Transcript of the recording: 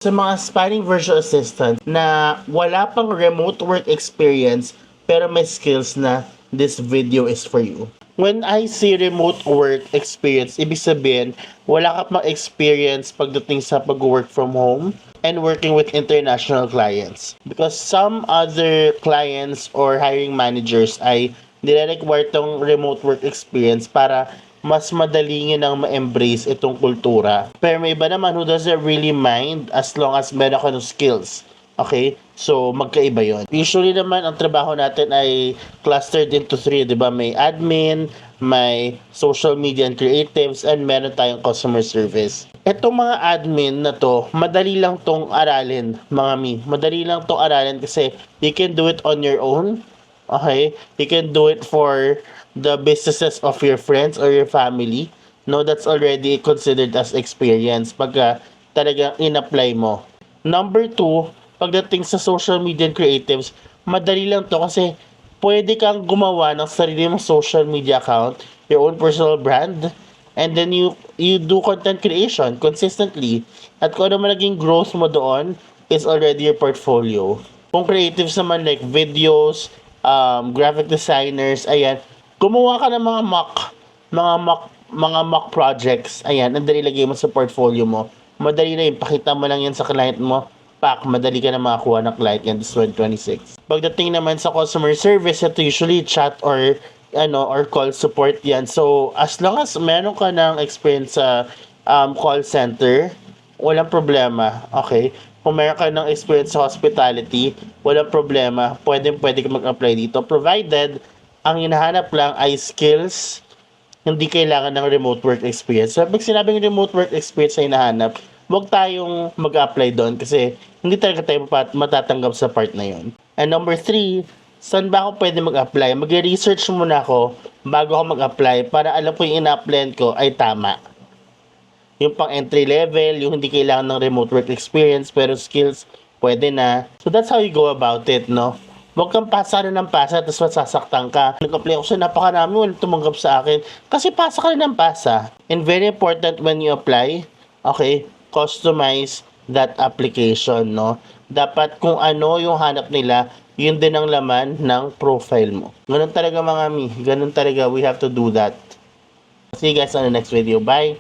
Sa mga aspiring virtual assistant na wala pang remote work experience pero may skills na, this video is for you. When I say remote work experience, ibig sabihin, wala ka pang experience pagdating sa pag-work from home and working with international clients. Because some other clients or hiring managers ay nire-require tong remote work experience para mas madali nyo nang ma-embrace itong kultura. Pero may iba naman who doesn't really mind as long as meron ka ng skills. Okay? So, magkaiba yon. Usually naman, ang trabaho natin ay clustered into three, di ba? May admin, may social media and creatives, and meron tayong customer service. Itong mga admin na to, madali lang tong aralin, mga mi. Madali lang tong aralin kasi you can do it on your own. Okay? You can do it for the businesses of your friends or your family. No, that's already considered as experience pagka talagang in-apply mo. Number two, pagdating sa social media and creatives, madali lang to kasi pwede kang gumawa ng sarili mong social media account, your own personal brand, and then you do content creation consistently. At kung ano man naging growth mo doon is already your portfolio. Kung creatives naman like videos, graphic designers, ayan, gumawa ka ng mga mock projects. Ayan, ang dali lagay mo sa portfolio mo. Madali na yun, pakita mo lang yan sa client mo. Pak, madali ka na makakuha ng client yan this 2026. Pagdating naman sa customer service, ito usually chat or call support yan. So, as long as meron ka ng experience sa call center, walang problema. Okay? Kung meron ka ng experience sa hospitality, walang problema. Pwede ka mag-apply dito. Provided, ang hinahanap lang ay skills, hindi kailangan ng remote work experience. So, pag sinabing remote work experience na hinahanap, huwag tayong mag-apply doon kasi hindi talaga tayo matatanggap sa part na yon. And number 3, saan ba ako pwede mag-apply? Mag-research muna ako bago ako mag-apply para alam ko yung ina-applyan ko ay tama. Yung pang entry level, yung hindi kailangan ng remote work experience pero skills, pwede na. So that's how you go about it, no? Huwag kang pasa na ng pasa tapos masasaktan ka. Nag-apply ako sa napakarami, walang tumanggap sa akin. Kasi pasa ka na ng pasa. And very important when you apply, okay, customize that application, no? Dapat kung ano yung hanap nila, yun din ang laman ng profile mo. Ganun talaga mga mi. Ganun talaga, we have to do that. See you guys on the next video. Bye!